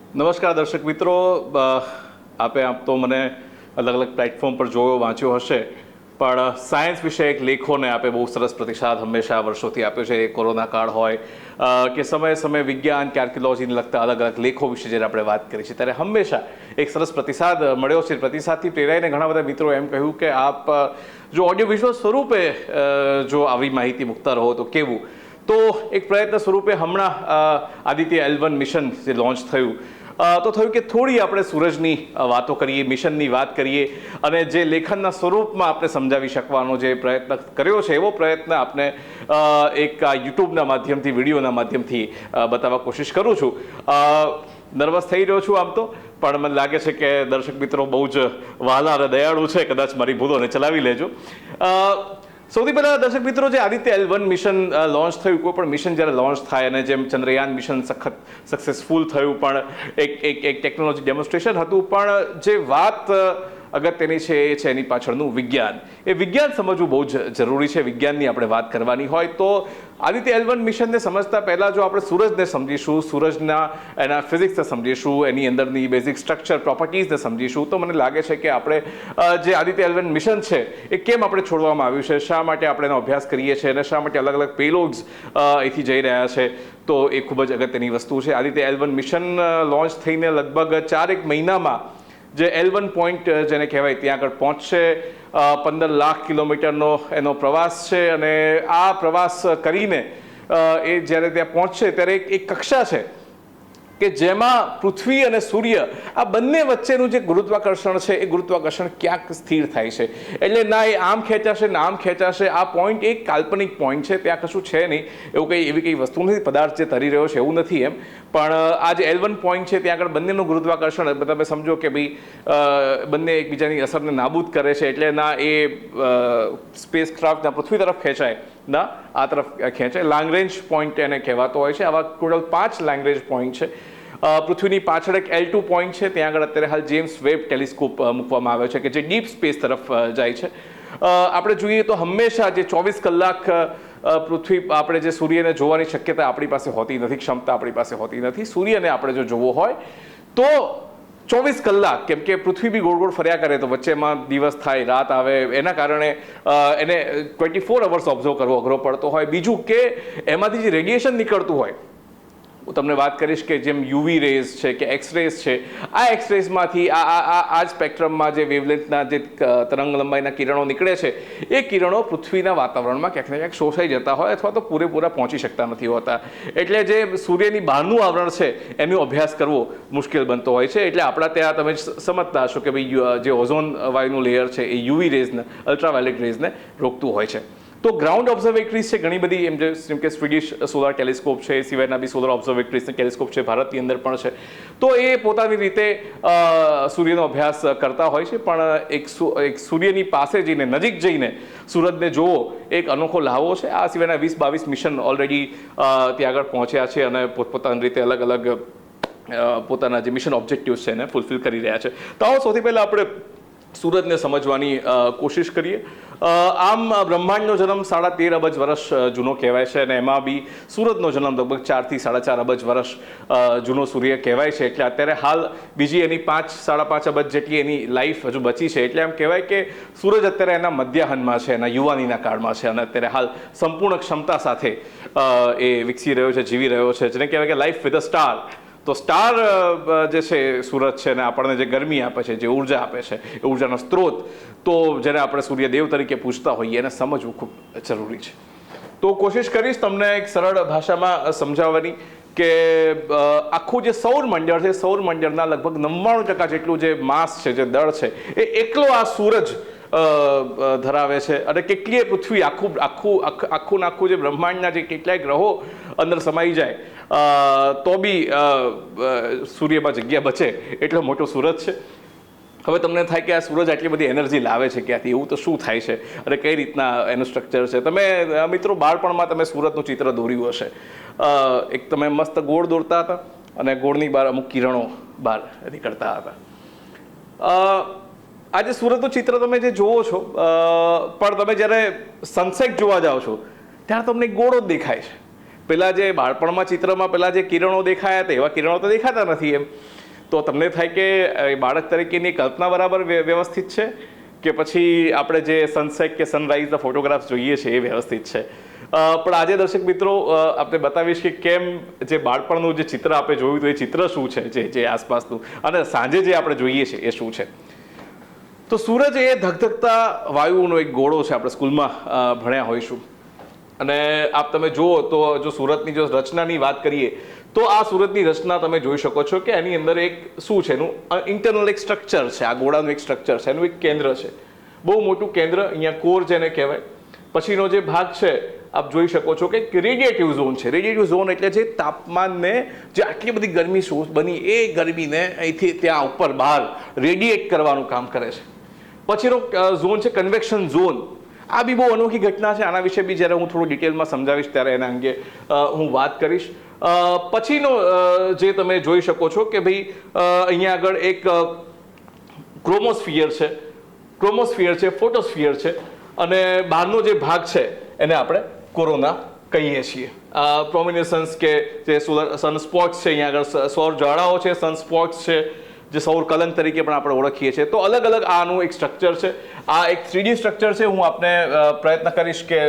નમસ્કાર દર્શક મિત્રો, આપે આપ તો મને અલગ અલગ પ્લેટફોર્મ પર જોયો વાંચ્યો હશે, પણ સાયન્સ વિષયક લેખોને આપે બહુ સરસ પ્રતિસાદ હંમેશા વર્ષોથી આપ્યો છે. કોરોના કાળ હોય કે સમયે સમયે વિજ્ઞાન કે આર્કિયોલોજીને લગતા અલગ અલગ લેખો વિશે જ્યારે આપણે વાત કરી છે ત્યારે હંમેશા એક સરસ પ્રતિસાદ મળ્યો છે. પ્રતિસાદથી પ્રેરાઈને ઘણા બધા મિત્રો એમ કહ્યું કે આપ જો ઓડિયો વિઝ્યુઅલ સ્વરૂપે જો આવી માહિતી મૂકતા રહો તો કેવું. તો એક પ્રયત્ન સ્વરૂપે હમણાં આદિત્ય L1 મિશન જે લોન્ચ થયું તો થયું કે થોડી આપણે સૂરજની વાતો કરીએ, મિશનની વાત કરીએ અને જે લેખનના સ્વરૂપમાં આપણે સમજાવી શકવાનો જે પ્રયત્ન કર્યો છે એવો પ્રયત્ન આપણે એક યુટ્યુબના માધ્યમથી, વિડીયોના માધ્યમથી બતાવવા કોશિશ કરું છું. નર્વસ થઈ રહ્યો છું આમ તો, પણ મને લાગે છે કે દર્શક મિત્રો બહુ જ વહાલા અને દયાળુ છે, કદાચ મારી ભૂલોને ચલાવી લેજો. સૌથી પહેલાં દર્શક મિત્રો, જે આદિત્ય L1 મિશન લોન્ચ થયું, કોઈ પણ મિશન જ્યારે લોન્ચ થાય અને જેમ ચંદ્રયાન મિશન સક્સેસફુલ થયું, પણ એક ટેકનોલોજી ડેમોન્સ્ટ્રેશન હતું, પણ જે વાત અગત્યની છે એ છે એની પાછળનું વિજ્ઞાન. એ વિજ્ઞાન સમજવું બહુ જ જરૂરી છે. વિજ્ઞાનની આપણે વાત કરવાની હોય તો આદિત્ય L1 મિશનને સમજતા પહેલાં જો આપણે સૂરજને સમજીશું, સૂરજના એના ફિઝિક્સને સમજીશું, એની અંદરની બેઝિક સ્ટ્રક્ચર પ્રોપર્ટીઝને સમજીશું, તો મને લાગે છે કે આપણે જે આદિત્ય L1 મિશન છે એ કેમ આપણે છોડવામાં આવ્યું છે, શા માટે આપણે એનો અભ્યાસ કરીએ છીએ અને શા માટે અલગ અલગ પેલોડ્સ અહીંથી જઈ રહ્યા છે, તો એ ખૂબ જ અગત્યની વસ્તુ છે. આદિત્ય L1 મિશન લોન્ચ થઈને લગભગ 4 મહિનામાં જે L1 પોઈન્ટ જેને કહેવાય ત્યાં આગળ પહોંચશે. 15 લાખ કિલોમીટરનો એનો પ્રવાસ છે અને આ પ્રવાસ કરીને એ જ્યારે ત્યાં પહોંચશે ત્યારે એક કક્ષા છે કે જેમાં પૃથ્વી અને સૂર્ય આ બંને વચ્ચેનું જે ગુરુત્વાકર્ષણ છે એ ગુરુત્વાકર્ષણ ક્યાંક સ્થિર થાય છે. એટલે ના એ આમ ખેંચાશે ના આમ ખેંચાશે. આ પોઈન્ટ એક કાલ્પનિક પોઈન્ટ છે, ત્યાં કશું છે નહીં, એવું એવી કંઈ વસ્તુ નથી, પદાર્થ જે તરી રહ્યો છે એવું નથી એમ. પણ આ જે L1 પોઈન્ટ છે ત્યાં આગળ બંનેનું ગુરુત્વાકર્ષણ તમે સમજો કે ભાઈ બંને એકબીજાની અસરને નાબૂદ કરે છે. એટલે ના એ સ્પેસ ક્રાફ્ટના પૃથ્વી તરફ ખેંચાય ના આ તરફ ખેંચાય. લોંગ રેન્જ પોઈન્ટ એને કહેવાતો હોય છે. આવા ટોટલ 5 લોંગ રેન્જ પોઈન્ટ છે. પૃથ્વીની પાછળ એક L2 પોઈન્ટ છે, ત્યાં આગળ અત્યારે હાલ જેમ્સ વેબ ટેલિસ્કોપ મૂકવામાં આવ્યો છે કે જે ડીપ સ્પેસ તરફ જાય છે. આપણે જોઈએ તો હંમેશા જે 24 કલાક પૃથ્વી આપણે જે સૂર્યને જોવાની શક્યતા આપણી પાસે હોતી નથી, ક્ષમતા આપણી પાસે હોતી નથી. સૂર્યને આપણે જો જોવો હોય તો 24 કલાક, કેમ કે પૃથ્વી બી ગોળ ગોળ ફર્યા કરે તો વચ્ચેમાં દિવસ થાય, રાત આવે, એના કારણે એને 24 અવર્સ ઓબ્ઝર્વ કરવો અઘરો પડતો હોય. બીજું કે એમાંથી જે રેડિયેશન નીકળતું હોય, હું તમને વાત કરીશ કે જેમ યુવી રેઝ છે કે એક્સ રેઝ છે, આ એક્સ રેઝમાંથી આ સ્પેક્ટ્રમમાં જે વેવલેન્થના જે તરંગ લંબાઈના કિરણો નીકળે છે એ કિરણો પૃથ્વીના વાતાવરણમાં ક્યાંક ને ક્યાંક શોષાઈ જતા હોય અથવા તો પૂરેપૂરા પહોંચી શકતા નથી હોતા. એટલે જે સૂર્યની બહારનું આવરણ છે એનો અભ્યાસ કરવો મુશ્કેલ બનતો હોય છે. એટલે આપણા ત્યાં તમે સમજતા હશો કે ભાઈ જે ઓઝોન વાયુનું લેયર છે એ યુવી રેઝને, અલ્ટ્રાવાયોલેટ રેઝને રોકતું હોય છે. તો ગ્રાઉન્ડ ઓબ્ઝર્વેટરીઝ છે ઘણી બધી, જેમ કે સ્વીડિશ સોલાર ટેલિસ્કોપ છે, એ સિવાયના બી સોલર ઓબ્ઝર્વેટરીઝ ટેલિસ્કોપ છે, ભારતની અંદર પણ છે. તો એ પોતાની રીતે સૂર્યનો અભ્યાસ કરતા હોય છે. પણ એક સૂર્યની પાસે જઈને, નજીક જઈને સૂરજને જોવો એક અનોખો લહાવો છે. આ સિવાયના 20-22 મિશન ઓલરેડી ત્યાં આગળ પહોંચ્યા છે અને પોતપોતાની રીતે અલગ અલગ પોતાના જે મિશન ઓબ્જેક્ટિવ્સ છે એને ફૂલફિલ કરી રહ્યા છે. તો આવો સૌથી પહેલાં આપણે સૂરજને સમજવાની કોશિશ કરીએ. આમ બ્રહ્માંડનો જન્મ 13.5 અબજ વર્ષ જૂનો કહેવાય છે અને એમાં બી સૂરજનો જન્મ લગભગ 4 થી 4.5 અબજ વર્ષ જૂનો સૂર્ય કહેવાય છે. એટલે અત્યારે હાલ બીજી એની 5-5.5 અબજ જેટલી એની લાઈફ હજુ બચી છે. એટલે એમ કહેવાય કે સૂરજ અત્યારે એના મધ્યાહનમાં છે, એના યુવાનીના કાળમાં છે અને અત્યારે હાલ સંપૂર્ણ ક્ષમતા સાથે એ વિકસી રહ્યો છે, જીવી રહ્યો છે, જેને કહેવાય કે લાઈફ વિથ અ સ્ટાર. તો સ્ટાર જે છે સૂરજ છે ને આપણને જે ગરમી આપે છે, જે ઉર્જા આપે છે, એ ઉર્જાનો સ્ત્રોત, તો જેને આપણે સૂર્યદેવ તરીકે પૂછતા હોઈએ એને સમજવું ખૂબ જરૂરી છે. તો કોશિશ કરીશ તમને એક સરળ ભાષામાં સમજાવવાની કે આખું જે સૌરમંડળ છે, સૌરમંડળના લગભગ 99% જેટલું જે માસ છે, જે દળ છે, એ એકલો આ સૂરજ ધરાવે છે. અને કેટલીય પૃથ્વી આખું જે બ્રહ્માંડના જે કેટલાય ગ્રહો અંદર સમાઈ જાય તો બી સૂર્યમાં જગ્યા બચે એટલો મોટો સૂરજ છે. હવે તમને થાય કે આ સૂરજ આટલી બધી એનર્જી લાવે છે ક્યાંથી, એવું તો શું થાય છે અને કઈ રીતના એનું સ્ટ્રક્ચર છે. તમે મિત્રો બાળપણમાં તમે સૂરજનું ચિત્ર દોર્યું હશે. એક તમે મસ્ત ગોળ દોરતા હતા અને ગોળની બહાર અમુક કિરણો બહાર નીકળતા હતા. આજે સુરતનું ચિત્ર તમે જે જોવો છો, પણ તમે જ્યારે સનસેટ જોવા જાઓ છો ત્યારે તમને ગોળો જ દેખાય છે. પેલા જે બાળપણમાં ચિત્રમાં પેલા જે કિરણો દેખાયા હતા એવા કિરણો તો દેખાતા નથી એમ. તો તમને થાય કે બાળક તરીકેની કલ્પના બરાબર વ્યવસ્થિત છે કે પછી આપણે જે સનસેટ કે સનરાઈઝના ફોટોગ્રાફ્સ જોઈએ છે એ વ્યવસ્થિત છે. પણ આજે દર્શક મિત્રો આપણે બતાવીશ કે કેમ જે બાળપણનું જે ચિત્ર આપણે જોયું હતું એ ચિત્ર શું છે જે આસપાસનું, અને સાંજે જે આપણે જોઈએ છે એ શું છે. તો સૂરજ એ ધગધગતા વાયુનો એક ગોળો છે. આપણે સ્કૂલમાં ભણ્યા હોઈશું. અને આપ તમે જુઓ તો જો સુરતની જો રચનાની વાત કરીએ તો આ સુરતની રચના તમે જોઈ શકો છો કે એની અંદર એક શું છે, એનું ઇન્ટરનલ એક સ્ટ્રક્ચર છે. આ ગોળાનું એક સ્ટ્રક્ચર છે, એનું એક કેન્દ્ર છે, બહુ મોટું કેન્દ્ર, અહીંયા કોર જેને કહેવાય. પછીનો જે ભાગ છે આપ જોઈ શકો છો કે રેડિયેટિવ ઝોન છે. રેડિયેટિવ ઝોન એટલે જે તાપમાનને, જે આટલી બધી ગરમી બની એ ગરમીને અહીંથી ત્યાં ઉપર બહાર રેડિયેટ કરવાનું કામ કરે છે. પછીનો ઝોન છે કન્વેક્શન ઝોન. આ બી બહુ અનોખી ઘટના છે. આના વિશે બી જ્યારે હું થોડું ડિટેલમાં સમજાવીશ ત્યારે એના અંગે હું વાત કરીશ. પછીનો જે તમે જોઈ શકો છો કે ભાઈ અહીંયા આગળ એક ક્રોમોસ્ફિયર છે, ફોટોસ્ફિયર છે, અને બહારનો જે ભાગ છે એને આપણે કોરોના કહીએ છીએ. પ્રોમિનેસન્સ કે જે સનસ્પોટ્સ છે, અહીંયા આગળ સૌર જ્વાળાઓ છે, સનસ્પોટ્સ છે, જે સૌર કલંક તરીકે પણ આપણે ઓળખીએ છીએ. તો અલગ અલગ આનું એક સ્ટ્રક્ચર છે. આ એક 3D સ્ટ્રક્ચર છે. હું આપને પ્રયત્ન કરીશ કે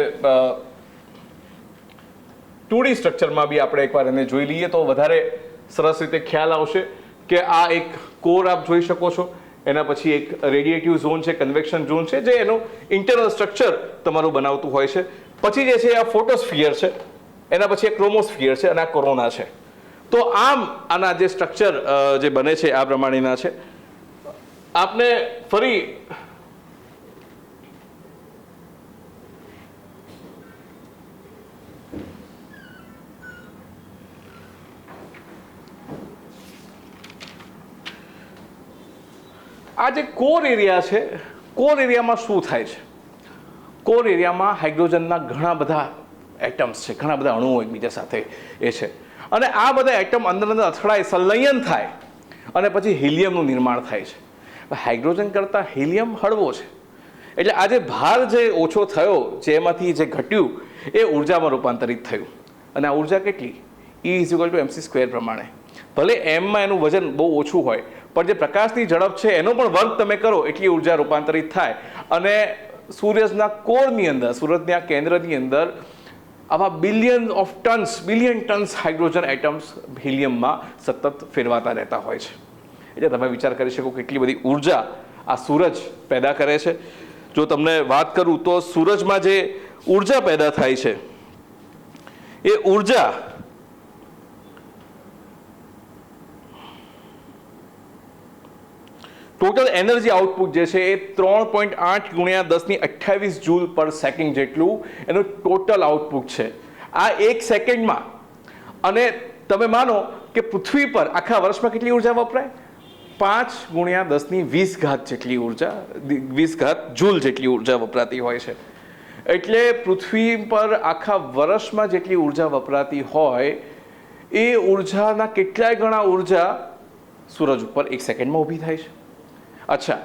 2D સ્ટ્રક્ચરમાં બી આપણે એકવાર એને જોઈ લઈએ તો વધારે સરસ રીતે ખ્યાલ આવશે કે આ એક કોર આપ જોઈ શકો છો. એના પછી એક રેડિયેટિવ ઝોન છે, કન્વેક્શન ઝોન છે, જે એનું ઇન્ટરનલ સ્ટ્રક્ચર તમારું બનાવતું હોય છે. પછી જે છે આ ફોટોસ્ફિયર છે, એના પછી એક ક્રોમોસ્ફિયર છે, અને આ કોરોના છે. તો આમ આના જે સ્ટ્રક્ચર જે બને છે આ પ્રમાણેના છે. આપને ફરી આ જે કોર એરિયા છે, કોર એરિયામાં શું થાય છે? કોર એરિયામાં હાઇડ્રોજનના ઘણા બધા એટમ્સ છે, ઘણા બધા અણુઓ એકબીજા સાથે એ છે. અને આ બધા એટમ અંદર અથડાય, સંલયન થાય, અને પછી હિલિયમનું નિર્માણ થાય છે. હાઇડ્રોજન કરતાં હિલિયમ હળવો છે, એટલે આ જે ભાર જે ઓછો થયો, જેમાંથી જે ઘટ્યું એ ઉર્જામાં રૂપાંતરિત થયું. અને આ ઉર્જા કેટલી? E=mc² પ્રમાણે. ભલે એમમાં એનું વજન બહુ ઓછું હોય, પણ જે પ્રકાશની ઝડપ છે એનો પણ વર્ગ તમે કરો એટલી ઉર્જા રૂપાંતરિત થાય. અને સૂર્યના કોરની અંદર, સૂરજના કેન્દ્રની અંદર આવા બિલિયન ટન્સ હાઇડ્રોજન એટમ્સ હિલિયમમાં સતત ફેરવાતા રહેતા હોય છે. એટલે તમે વિચાર કરી શકો કેટલી બધી ઉર્જા આ સૂરજ પેદા કરે છે. જો તમને વાત કરું તો સૂરજમાં જે ઉર્જા પેદા થાય છે એ ઉર્જા ટોટલ એનર્જી આઉટપુટ જે છે એ 3.8 × 10⁻28 જૂલ પર સેકન્ડ જેટલું એનું ટોટલ આઉટપુટ છે. આ એક સેકન્ડમાં. અને તમે માનો કે પૃથ્વી પર આખા વર્ષમાં કેટલી ઉર્જા વપરાય? 5 × 10⁻20 જેટલી ઉર્જા, 20 જૂલ જેટલી ઉર્જા વપરાતી હોય છે. એટલે પૃથ્વી પર આખા વર્ષમાં જેટલી ઉર્જા વપરાતી હોય એ ઉર્જાના કેટલાય ગણા ઉર્જા સૂરજ ઉપર એક સેકન્ડમાં ઊભી થાય છે. અચ્છા,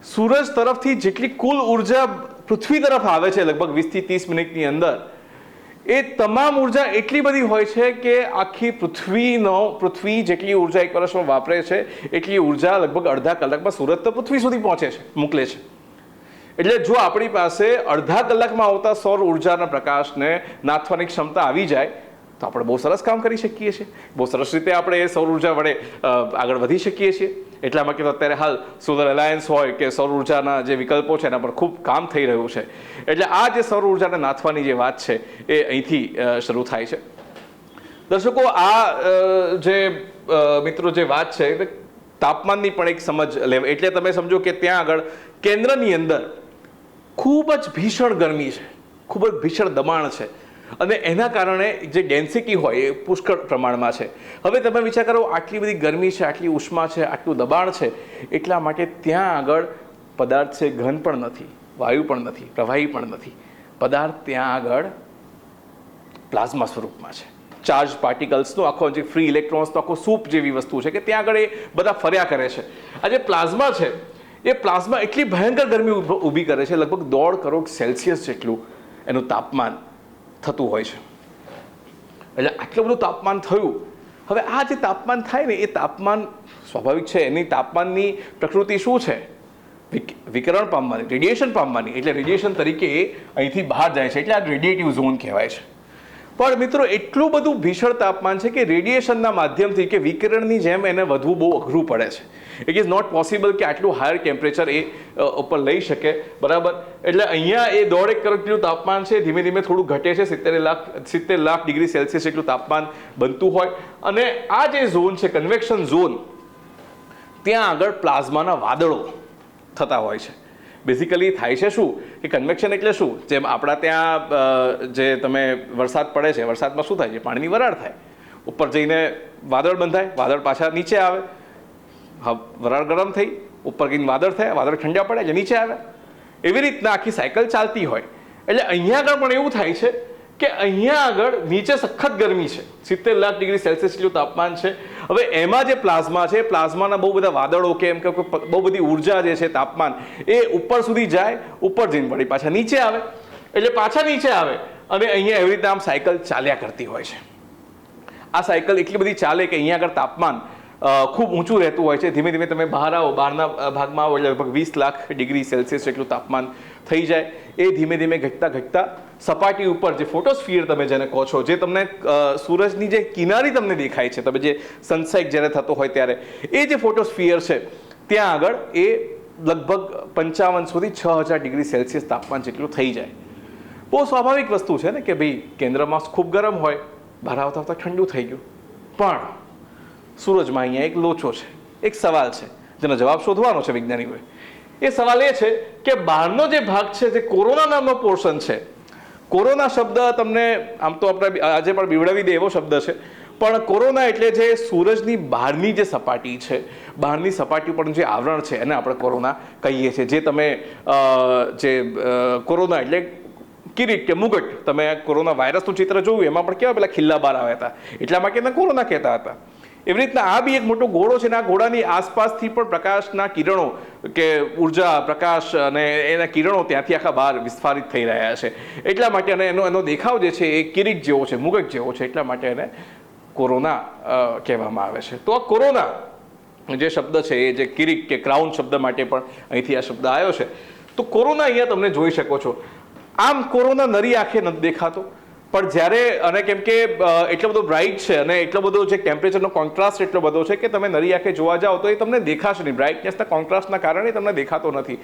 સૂરજ તરફથી જેટલી કુલ ઉર્જા પૃથ્વી તરફ આવે છે લગભગ 20 થી 30 મિનિટની અંદર, એ તમામ ઉર્જા એટલી બધી હોય છે કે આખી પૃથ્વી જેટલી ઉર્જા એક વર્ષમાં વાપરે છે એટલી ઉર્જા લગભગ અડધા કલાકમાં સૂરજ તો પૃથ્વી સુધી પહોંચે છે, મોકલે છે. એટલે જો આપણી પાસે અડધા કલાકમાં આવતા સૌર ઉર્જાના પ્રકાશને નાથવાની ક્ષમતા આવી જાય તો આપણે બહુ સરસ કામ કરી શકીએ છીએ. બહુ સરસ રીતે આપણે એ સૌર ઉર્જા વડે આગળ વધી શકીએ છીએ. એટલા માટે તો અત્યારે હાલ સોલર એલાયન્સ હોય કે સૌર ઉર્જાના જે વિકલ્પો છે એના પર ખૂબ કામ થઈ રહ્યું છે. એટલે આ જે સૌર ઉર્જાને નાથવાની જે વાત છે એ અહીંથી શરૂ થાય છે. દર્શકો, આ જે મિત્રો જે વાત છે તાપમાનની પણ એક સમજ લેવા, એટલે તમે સમજો કે ત્યાં આગળ કેન્દ્રની અંદર ખૂબ જ ભીષણ ગરમી છે, ખૂબ જ ભીષણ દબાણ છે, અને એના કારણે જે ડેન્સિટી હોય એ પુષ્કળ પ્રમાણમાં છે. હવે તમે વિચાર કરો, આટલી બધી ગરમી છે, આટલી ઉષ્મા છે, આટલું દબાણ છે, એટલા માટે ત્યાં આગળ પદાર્થ છે ઘન પણ નથી, વાયુ પણ નથી, પ્રવાહી પણ નથી. પદાર્થ ત્યાં આગળ પ્લાઝમા સ્વરૂપમાં છે. ચાર્જ પાર્ટિકલ્સનો આખો જે ફ્રી ઇલેક્ટ્રોન્સનો આખો સૂપ જેવી વસ્તુ છે કે ત્યાં આગળ એ બધા ફર્યા કરે છે. આ જે પ્લાઝમા છે એ પ્લાઝમા એટલી ભયંકર ગરમી ઊભી કરે છે, લગભગ 1.5 કરોડ સેલ્સિયસ જેટલું એનું તાપમાન થતું હોય છે. એટલે આટલું બધું તાપમાન થયું. હવે આ જે તાપમાન થાય ને એ તાપમાન સ્વાભાવિક છે, એની તાપમાનની પ્રકૃતિ શું છે? વિકિરણ પામવાની, રેડિયેશન પામવાની. એટલે રેડિયેશન તરીકે એ અહીંથી બહાર જાય છે, એટલે આ રેડિયેટિવ ઝોન કહેવાય છે. પણ મિત્રો એટલું બધું ભીષણ તાપમાન છે કે રેડિયેશનના માધ્યમથી કે વિકિરણની જેમ એને વધવું બહુ અઘરું પડે છે. ઇટ ઇઝ નોટ પોસિબલ કે આટલું હાયર ટેમ્પરેચર એ ઉપર લઈ શકે, બરાબર. એટલે અહીંયા એ 1.5 કરોડ જેટલું તાપમાન છે, ધીમે ધીમે થોડું ઘટે છે, 70 લાખ ડિગ્રી સેલ્સિયસ જેટલું તાપમાન બનતું હોય. અને આ જે ઝોન છે, કન્વેક્શન ઝોન, ત્યાં આગળ પ્લાઝમાના વાદળો થતા હોય છે. બેઝિકલી થાય છે શું કે કન્વેક્શન એટલે શું? જેમ આપણા ત્યાં જે તમે વરસાદ પડે છે, વરસાદમાં શું થાય છે? પાણીની વરાળ થાય, ઉપર જઈને વાદળ બંધાય, વાદળ પાછા નીચે આવે, વરાળ ગરમ થઈ, ઉપર જઈને વાદળ થાય, વાદળ ઠંડા પડે એટલે નીચે આવે. એવી રીતના આખી સાયકલ ચાલતી હોય. એટલે અહીંયા આગળ પણ એવું થાય છે કે અહીંયા આગળ નીચે સખત ગરમી છે, 70 લાખ ડિગ્રી સેલ્સિયસ જેટલું તાપમાન છે. હવે એમાં જે પ્લાઝમા છે, પ્લાઝમાના બહુ બધા વાદળો કે એમ કે બહુ બધી ઉર્જા જે છે, તાપમાન એ ઉપર સુધી જાય, ઉપર જઈને વળી પાછા નીચે આવે, એટલે પાછા નીચે આવે અને અહીંયા એવી રીતે આમ સાયકલ ચાલ્યા કરતી હોય છે. આ સાયકલ એટલી બધી ચાલે કે અહીંયા આગળ તાપમાન ખૂબ ઊંચું રહેતું હોય છે. ધીમે ધીમે તમે બહાર આવો, બહારના ભાગમાં આવો એટલે લગભગ 20 લાખ ડિગ્રી સેલ્સિયસ જેટલું તાપમાન થઈ જાય. એ ધીમે ધીમે ઘટતા ઘટતા સપાટી ઉપર જે ફોટોસ્ફિયર તમે જેને કહો છો, જે તમને સૂરજની જે કિનારી તમને દેખાય છે, તમે જે સનસેટ જ્યારે થતો હોય ત્યારે એ જે ફોટોસ્ફિયર છે, ત્યાં આગળ એ લગભગ 5500 થી 6000 ડિગ્રી સેલ્સિયસ તાપમાન જેટલું થઈ જાય. બહુ સ્વાભાવિક વસ્તુ છે ને કે ભાઈ કેન્દ્રમાં ખૂબ ગરમ હોય, બહાર આવતા આવતા ઠંડુ થઈ ગયું. પણ સૂરજમાં અહીંયા એક લોચો છે, એક સવાલ છે જેનો જવાબ શોધવાનો છે વૈજ્ઞાનિકોએ. એ સવાલ એ છે કે બહારનો જે ભાગ છે, જે કોરોના નામનો પોર્શન છે, કોરોના શબ્દ તમને આમ તો આપણે આજે પણ બીવડાવી દે એવો શબ્દ છે, પણ કોરોના એટલે જે સૂરજની બહારની જે સપાટી છે, બહારની સપાટી પરનું જે આવરણ છે, એને આપણે કોરોના કહીએ છીએ. જે તમે જે કોરોના એટલે કિરીટ કે મુગટ, તમે કોરોના વાયરસનું ચિત્ર જોયું, એમાં પણ કેવા પેલા ખિલ્લા બહાર આવ્યા હતા, એટલા માટે એને કોરોના કહેતા હતા. એવી રીતના આ બી એક મોટો ગોળો છે ને આ ગોળાની આસપાસથી પણ પ્રકાશના કિરણો કે ઉર્જા, પ્રકાશ અને એના કિરણો ત્યાંથી આખા બહાર વિસ્ફારિત થઈ રહ્યા છે. એટલા માટે અને એનો દેખાવ જે છે એ કિરીટ જેવો છે, મુગટ જેવો છે, એટલા માટે એને કોરોના કહેવામાં આવે છે. તો આ કોરોના જે શબ્દ છે, એ જે કિરીટ કે ક્રાઉન શબ્દ માટે પણ અહીંથી આ શબ્દ આવ્યો છે. તો કોરોના અહીંયા તમે જોઈ શકો છો. આમ કોરોના નરી આંખે નથી દેખાતો, પણ જ્યારે અને કેમ કે એટલો બધો બ્રાઇટ છે અને એટલો બધો જે ટેમ્પરેચરનો કોન્ટ્રાસ્ટ એટલો બધો છે કે તમે નરી આંખે જોવા જાઓ તો એ તમને દેખાશે નહીં. બ્રાઇટનેસના કોન્ટ્રાસ્ટના કારણે તમને દેખાતો નથી.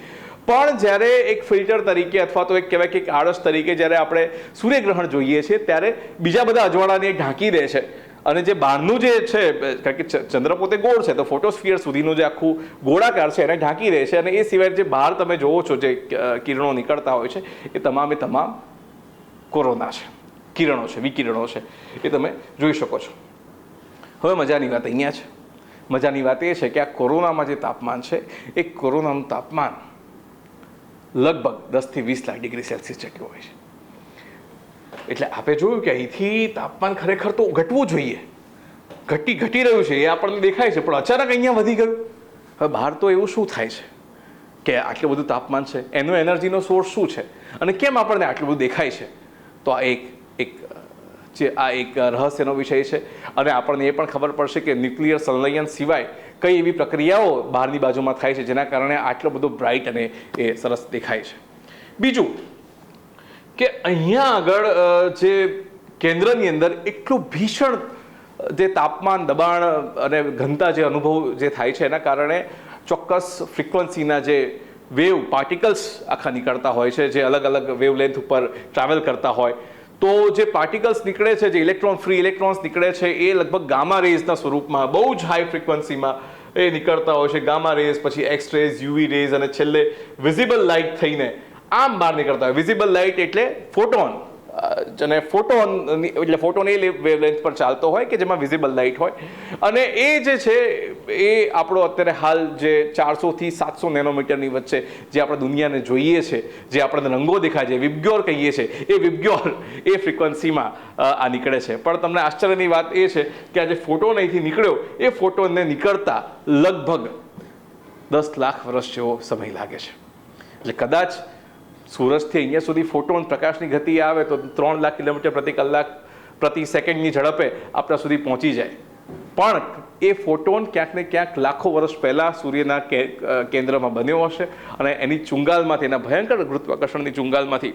પણ જ્યારે એક ફિલ્ટર તરીકે અથવા તો એક કહેવાય કે એક આળસ તરીકે જ્યારે આપણે સૂર્યગ્રહણ જોઈએ છીએ, ત્યારે બીજા બધા અજવાળાને ઢાંકી દે છે. અને જે બહારનું જે છે, કારણ કે ચંદ્ર પોતે ગોળ છે, તો ફોટોસ્ફિયર સુધીનું જે આખું ગોળાકાર છે એને ઢાંકી દે છે. અને એ સિવાય જે બહાર તમે જોવો છો જે કિરણો નીકળતા હોય છે, એ તમામે તમામ કોરોના છે, કિરણો છે, વિકિરણો છે, એ તમે જોઈ શકો છો. હવે મજાની વાત અહીંયા છે. મજાની વાત એ છે કે આ કોરોનામાં જે તાપમાન છે, એ કોરોનાનું તાપમાન લગભગ 10 થી 20 લાખ ડિગ્રી સેલ્સિયસ જેટલું હોય છે. એટલે આપણે જોયું કે અહીંથી તાપમાન ખરેખર તો ઘટવું જોઈએ, ઘટી રહ્યું છે, એ આપણને દેખાય છે, પણ અચાનક અહીંયા વધી ગયું. હવે બહાર તો એવું શું થાય છે કે આટલું બધું તાપમાન છે, એનો એનર્જીનો સોર્સ શું છે અને કેમ આપણને આટલું બધું દેખાય છે? તો આ એક રહસ્યનો વિષય છે. અને આપણને એ પણ ખબર પડશે કે ન્યુક્લિયર સંલયન સિવાય કઈ એવી પ્રક્રિયાઓ બહારની બાજુમાં થાય છે જેના કારણે આટલો બધો બ્રાઇટ અને એ સરસ દેખાય છે. બીજું કે અહીંયા આગળ જે કેન્દ્રની અંદર એટલું ભીષણ જે તાપમાન, દબાણ અને ઘનતા જે અનુભવ જે થાય છે, એના કારણે ચોક્કસ ફ્રીક્વન્સીના જે વેવ પાર્ટિકલ્સ આખા નીકળતા હોય છે, જે અલગ અલગ વેવલેન્થ ઉપર ટ્રાવેલ કરતા હોય. તો જે પાર્ટિકલ્સ નીકળે છે, જે ઇલેક્ટ્રોન ફ્રી ઇલેક્ટ્રોન્સ નીકળે છે, એ લગભગ ગામા રેઝના સ્વરૂપમાં બહુ જ હાઈ ફ્રીક્વન્સીમાં એ નીકળતા હોય છે. ગામા રેઝ, પછી એક્સ રેઝ, યુવી રેઝ અને છેલ્લે વિઝિબલ લાઇટ થઈને આમ બહાર નીકળતા હોય. વિઝિબલ લાઇટ એટલે ફોટોન, અને ફોટોન એટલે ફોટોન એ વેવલેન્થ પર ચાલતો હોય કે જેમાં વિઝિબલ લાઇટ હોય. અને એ જે છે એ આપણો અત્યારે હાલ જે 400 થી 700 નેનોમીટરની વચ્ચે જે આપણે દુનિયાને જોઈએ છે, જે આપણને રંગો દેખાય છે, વિબગ્યોર કહીએ છીએ, એ વિબગ્યોર એ ફ્રીક્વન્સીમાં આ નીકળે છે. પણ તમને આશ્ચર્યની વાત એ છે કે આ જે ફોટોન અહીંથી નીકળ્યો, એ ફોટોનને નીકળતા લગભગ 10 લાખ વર્ષ જેવો સમય લાગે છે. એટલે કદાચ સૂરજથી અહીંયા સુધી ફોટોન પ્રકાશની ગતિ આવે તો 3 લાખ કિલોમીટર પ્રતિ કલાક પ્રતિ સેકન્ડની ઝડપે આપણા સુધી પહોંચી જાય, પણ એ ફોટોન ક્યાંક ને ક્યાંક લાખો વર્ષ પહેલાં સૂર્યના કેન્દ્રમાં બન્યો હશે અને એની ચુંગાલમાંથી, એના ભયંકર ગુરુત્વાકર્ષણની ચુંગાલમાંથી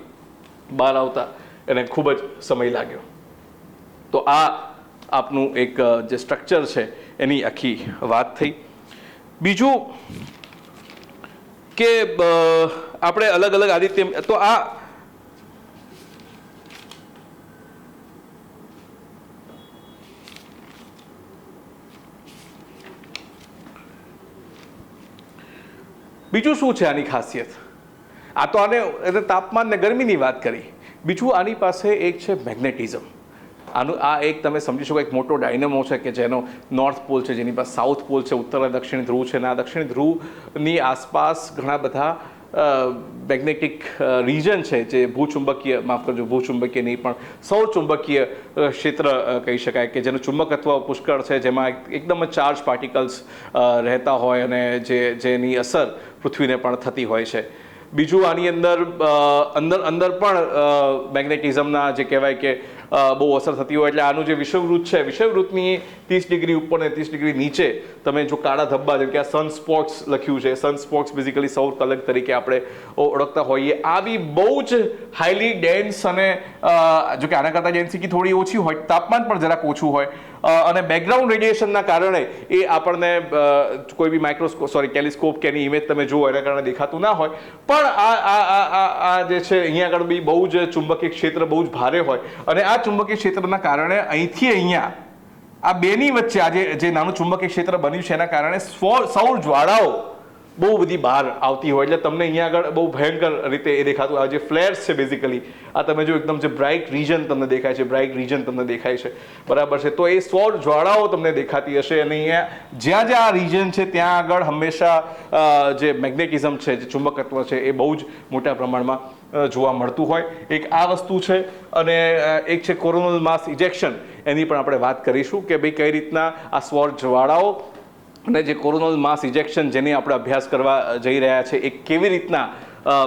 બહાર આવતા એને ખૂબ જ સમય લાગ્યો. તો આ આપનું એક જે સ્ટ્રક્ચર છે એની આખી વાત થઈ. બીજું કે આપણે અલગ અલગ આદિત્ય, તો આ બીજું શું છે આની ખાસિયત? આ તો આને તાપમાન ને ગરમીની વાત કરી. બીજું આની પાસે એક છે મેગ્નેટિઝમ. આનું આ એક તમે સમજી શકો એક મોટો ડાયનેમો છે કે જેનો નોર્થ પોલ છે, જેની પાસે સાઉથ પોલ છે, ઉત્તર અને દક્ષિણ ધ્રુવ છે, અને આ દક્ષિણ ધ્રુવની આસપાસ ઘણા બધા મેગ્નેટિક રિજન છે જે ભૂચુંબકીય, માફ કરજો, ભૂચુંબકીય નહીં પણ સૌરચુંબકીય ક્ષેત્ર કહી શકાય, કે જેનું ચુંબકત્વ પુષ્કળ છે, જેમાં એકદમ ચાર્જ પાર્ટિકલ્સ રહેતા હોય અને જેની અસર પૃથ્વીને પણ થતી હોય છે. બીજું આની અંદર પણ મેગ્નેટિઝમના જે કહેવાય કે બહુ અસર થતી હોય, એટલે આનું જે વિષુવવૃત્ત છે, વિષુવવૃત્તની 30 ડિગ્રી ઉપર ને 30 ડિગ્રી નીચે તમે જો કાળા ધબ્બા, જેમ કે આ સનસ્પોટ્સ લખ્યું છે, સનસ્પોટ્સ બેઝિકલી સૌર કલક તરીકે આપણે ઓળખતા હોઈએ, આવી બહુ જ હાઈલી ડેન્સ અને જો કે આના કરતાં ડેન્સિટી થોડી ઓછી હોય, તાપમાન પણ જરાક ઓછું હોય અને બેકગ્રાઉન્ડ રેડિયેશનના કારણે એ આપણને કોઈ બી ટેલિસ્કોપ કે એની ઇમેજ તમે જુઓ એના કારણે દેખાતું ના હોય, પણ આ જે છે અહીંયા આગળ બી બહુ જ ચુંબકીય ક્ષેત્ર બહુ જ ભારે હોય અને આ ચુંબકીય ક્ષેત્રના કારણે અહીંથી અહીંયા આ બેની વચ્ચે આજે જે નાનું ચુંબકીય ક્ષેત્ર બન્યું છે એના કારણે સૌર જ્વાળાઓ બહુ બધી બહાર આવતી હોય, એટલે તમને અહીંયા આગળ બહુ ભયંકર રીતે એ દેખાતું. આ જે ફ્લેર્સ છે બેઝિકલી, આ તમે જો એકદમ જે બ્રાઇટ રિજન તમને દેખાય છે, બ્રાઇટ રિજન તમને દેખાય છે, બરાબર છે, તો એ સૌર જ્વાળાઓ તમને દેખાતી હશે. અને અહીંયા જ્યાં આ રિજન છે ત્યાં આગળ હંમેશા જે મેગ્નેટિઝમ છે, જે ચુંબકત્વ છે, એ બહુ જ મોટા પ્રમાણમાં જોવા મળતું હોય. એક આ વસ્તુ છે અને એક છે કોરોનલ માસ ઇજેક્શન. એની પણ આપણે વાત કરીશું કે ભાઈ કઈ રીતના આ સૌર જ્વાળાઓ અને જે કોરોનલ માસ ઇજેક્શન જેની આપણે અભ્યાસ કરવા જઈ રહ્યા છે એ કેવી રીતના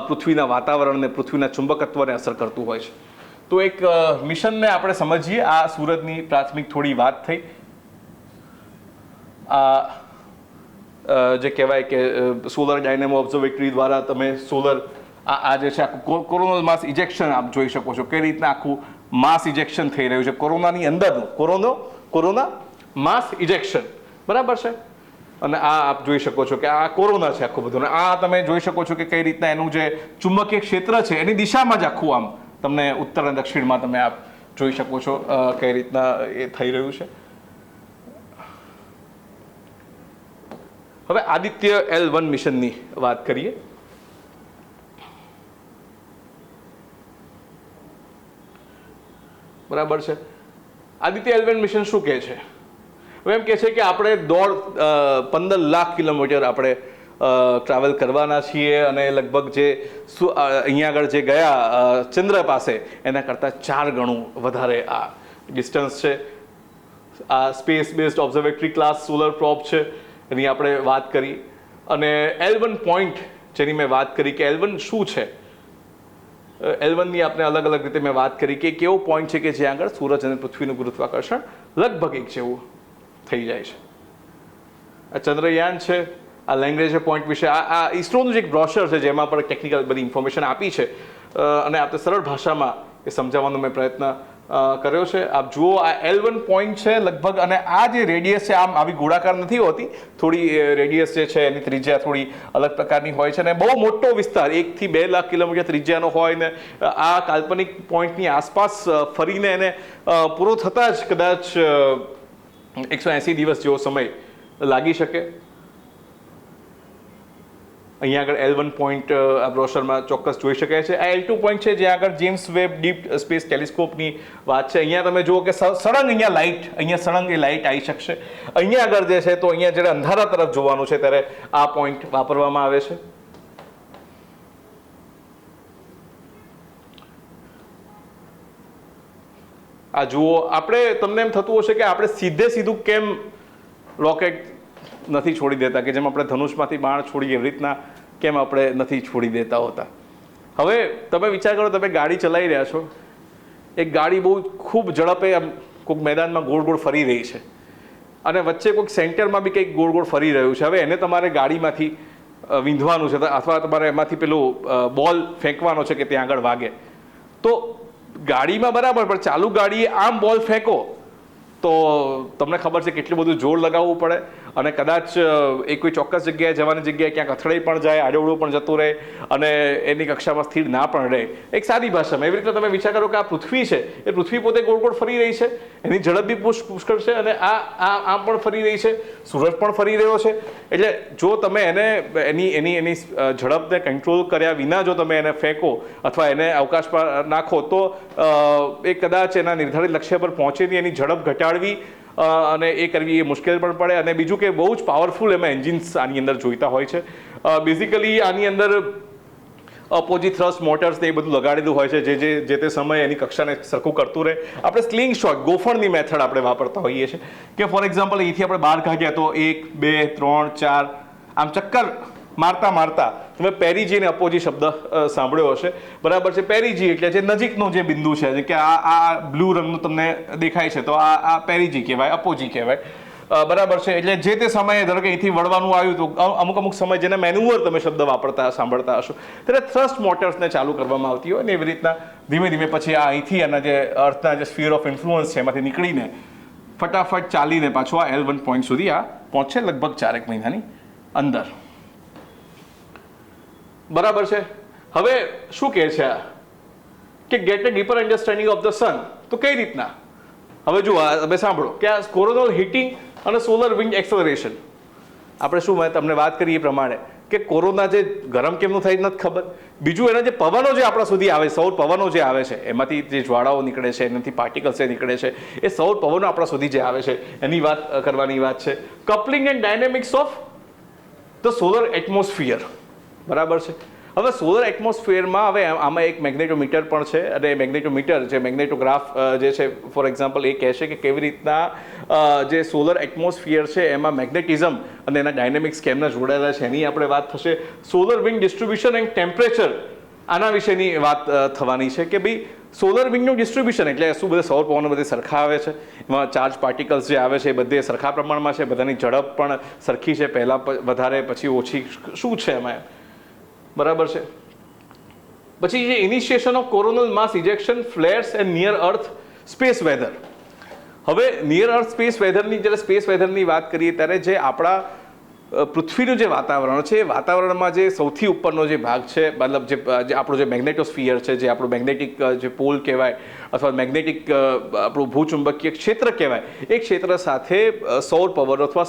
પૃથ્વીના વાતાવરણને, પૃથ્વીના ચુંબકત્વને અસર કરતું હોય છે. તો એક મિશનને આપણે સમજીએ. આ સુરજની પ્રાથમિક થોડી વાત થઈ. આ જે કહેવાય કે સોલર ડાયનેમો ઓબ્ઝર્વેટરી દ્વારા તમે સોલર આ જે છે આખું કોરોનલ માસ ઇજેક્શન આપ જોઈ શકો છો, કઈ રીતના આખું માસ ઇજેક્શન થઈ રહ્યું છે કોરોનાની અંદરનું, કોરોના માસ ઇજેક્શન, બરાબર છે. અને આ આપ જોઈ શકો છો કે આ કોરોના છે આખું બધું. આ તમે જોઈ શકો છો કે કઈ રીતના એનું જે ચુંબકીય ક્ષેત્ર છે એની દિશામાં જ આખું આમ તમને ઉત્તર અને દક્ષિણમાં તમે આપ જોઈ શકો છો કઈ રીતના એ થઈ રહ્યું છે. હવે આદિત્ય L1 મિશનની વાત કરીએ. બરાબર છે. આદિત્ય L1 મિશન શું કહે છે? હવે એમ કહે છે કે આપણે 15 લાખ કિલોમીટર આપણે ટ્રાવેલ કરવાના છીએ અને લગભગ જે અહીંયા આગળ જે ગયા ચંદ્ર પાસે એના કરતાં 4 ગણું વધારે આ ડિસ્ટન્સ છે. આ space based observatory class solar probe છે એની આપણે વાત કરી. અને L1 પોઈન્ટ જેની મેં વાત કરી કે L1 શું છે, L1ની આપણે અલગ અલગ રીતે મેં વાત કરી કે એક એવો પોઈન્ટ છે કે જ્યાં આગળ સૂરજ અને પૃથ્વીનું ગુરુત્વાકર્ષણ લગભગ એક જેવું થઈ જાય છે. આ ચંદ્રયાન છે, આ લેંગ્વેજ પોઈન્ટ વિશે આ ઇસરોનું જે એક બ્રોશર છે જેમાં પણ ટેકનિકલ બધી ઇન્ફોર્મેશન આપી છે અને આપણે સરળ ભાષામાં એ સમજાવવાનો મેં પ્રયત્ન કર્યો છે. આપ જુઓ આ L1 પોઈન્ટ છે લગભગ, અને આ જે રેડિયસ છે આમ આવી ગોળાકાર નથી હોતી, થોડી રેડિયસ જે છે એની ત્રિજ્યા થોડી અલગ પ્રકારની હોય છે અને બહુ મોટો વિસ્તાર 1 થી 2 લાખ કિલોમીટર ત્રિજ્યાનો હોય ને આ કાલ્પનિક પોઈન્ટની આસપાસ ફરીને એને પૂરો થતાં જ કદાચ 180 દિવસ જેવો સમય લાગી શકે. અહીંયા આગળ L1 પોઈન્ટ આ બ્રોશરમાં ચોક્કસ જોઈ શકાય છે. આ L2 પોઈન્ટ છે જ્યાં આગળ જેમ્સ વેબ ડીપ સ્પેસ ટેલિસ્કોપની વાત છે. અહીંયા તમે જુઓ કે સળંગ અહીંયા સળંગ એ લાઇટ આવી શકશે. અહીંયા આગળ જે છે તો અહીંયા જ્યારે અંધારા તરફ જોવાનું છે ત્યારે આ પોઈન્ટ વાપરવામાં આવે છે. આ જુઓ, આપણે તમને એમ થતું હશે કે આપણે સીધું કેમ રોકેટ નથી છોડી દેતા, કે જેમ આપણે ધનુષમાંથી બાણ છોડીએ એવી રીતના કેમ આપણે નથી છોડી દેતા હોતા. હવે તમે વિચાર કરો, તમે ગાડી ચલાવી રહ્યા છો, એક ગાડી બહુ ખૂબ ઝડપે આમ કોઈક મેદાનમાં ગોળ ગોળ ફરી રહી છે અને વચ્ચે કોઈક સેન્ટરમાં બી કંઈક ગોળ ગોળ ફરી રહ્યું છે. હવે એને તમારે ગાડીમાંથી વીંધવાનું છે અથવા તમારે એમાંથી પેલું બોલ ફેંકવાનો છે કે ત્યાં આગળ વાગે. તો ગાડીમાં બરાબર, પણ ચાલુ ગાડીએ આમ બોલ ફેંકો તો તમને ખબર છે કેટલું બધું જોર લગાવવું પડે અને કદાચ એ કોઈ ચોક્કસ જગ્યાએ જવાની જગ્યાએ ક્યાંક અથડાઈ પણ જાય, આડોવડું પણ જતું રહે અને એની કક્ષામાં સ્થિર ના પણ રહે. એક સાદી ભાષામાં એવી રીતે તમે વિચાર કરો કે આ પૃથ્વી છે, એ પૃથ્વી પોતે ગોળ ગોળ ફરી રહી છે, એની ઝડપ બી પુષ્કળ છે અને આમ પણ ફરી રહી છે, સૂરજ પણ ફરી રહ્યો છે. એટલે જો તમે એને એની ઝડપને કંટ્રોલ કર્યા વિના જો તમે એને ફેંકો અથવા એને અવકાશ પર નાખો તો એ કદાચ એના નિર્ધારિત લક્ષ્ય પર પહોંચે નહીં. એની ઝડપ ઘટાડવી અને એ કરવી એ મુશ્કેલ પણ પડે. અને બીજું કે બહુ જ પાવરફુલ એમાં એન્જિન્સ આની અંદર જોઈતા હોય છે. બેઝિકલી આની અંદર અપોઝિટ થ્રસ્ટ મોટર્સ ને એ બધું લગાડેલું હોય છે જે તે સમયે એની કક્ષાને સરખું કરતું રહે. આપણે સ્લિંગ શોટ, ગોફણની મેથડ આપણે વાપરતા હોઈએ છીએ કે ફોર એક્ઝામ્પલ અહીંથી આપણે બહાર કાઢ્યા તો 1 2 3 4 આમ ચક્કર મારતા તમે પેરીજી અને અપોઝી શબ્દ સાંભળ્યો હશે, બરાબર છે. પેરીજી એટલે જે નજીકનો જે બિંદુ છે કે આ બ્લુ રંગનું તમને દેખાય છે તો આ પેરીજી કહેવાય, અપોઝી કહેવાય, બરાબર છે. એટલે જે તે સમયે ધારો કે અહીંથી વળવાનું આવ્યું તો અમુક સમય જેને મેન્યુઅર તમે શબ્દ સાંભળતા હશો ત્યારે થ્રસ્ટ મોટર્સને ચાલુ કરવામાં આવતી હોય ને એવી રીતના ધીમે ધીમે પછી આ અહીંથી આના જે અર્થના જે સ્ફિયર ઓફ ઇન્ફ્લુઅન્સ છે એમાંથી નીકળીને ફટાફટ ચાલીને પાછો આ L1 પોઈન્ટ સુધી આ પહોંચે લગભગ 4 મહિનાની અંદર, બરાબર છે. હવે શું કહે છે કે get a deeper understanding of the sun. તો કઈ રીતના? હવે જુઓ, તમે સાંભળો કે આ કોરોનલ હીટિંગ અને સોલર વિન્ડ એક્સેલરેશન. આપણે શું મેં તમને વાત કરી એ પ્રમાણે કે કોરોના જે ગરમ કેમનું થાય નથી ખબર. બીજું એના જે પવનો જે આપણા સુધી આવે, સૌર પવનો જે આવે છે એમાંથી જે જ્વાળાઓ નીકળે છે, એનાથી પાર્ટિકલ્સ જે નીકળે છે, એ સૌર પવનો આપણા સુધી જે આવે છે એની વાત કરવાની વાત છે. Coupling and dynamics of the solar atmosphere, બરાબર છે. હવે સોલર એટમોસ્ફિયરમાં હવે આમાં એક મેગ્નેટોમીટર પણ છે અને મેગ્નેટોમીટર જે મેગ્નેટોગ્રાફ જે છે ફોર એક્ઝામ્પલ એ કહે છે કે કેવી રીતના જે સોલર એટમોસ્ફિયર છે એમાં મેગ્નેટિઝમ અને એના ડાયનેમિક્સ કેમના જોડાયેલા છે એની આપણે વાત થશે. Solar wind distribution and temperature, આના વિશેની વાત થવાની છે કે ભાઈ સોલર વિન્ડનું ડિસ્ટ્રીબ્યુશન એટલે શું, બધા સૌર પવનો બધે સરખા આવે છે, એમાં ચાર્જ પાર્ટિકલ્સ જે આવે છે એ બધે સરખા પ્રમાણમાં છે, બધાની ઝડપ પણ સરખી છે, પહેલાં વધારે પછી ઓછી, શું છે એમાં, બરાબર છે. પછી જે initiation of coronal mass ejection, flares and near earth space weather. હવે નિયર અર્થ સ્પેસ વેધરની, જ્યારે સ્પેસ વેધરની વાત કરીએ ત્યારે જે આપણા પૃથ્વીનું જે વાતાવરણ છે એ વાતાવરણમાં જે સૌથી ઉપરનો જે ભાગ છે, મતલબ જે આપણો જે મેગ્નેટોસ્ફિયર છે, જે આપણું મેગ્નેટિક જે પોલ કહેવાય અથવા મેગ્નેટિક આપણું ભૂચુંબકીય ક્ષેત્ર કહેવાય, એ ક્ષેત્ર સાથે સૌર પવન અથવા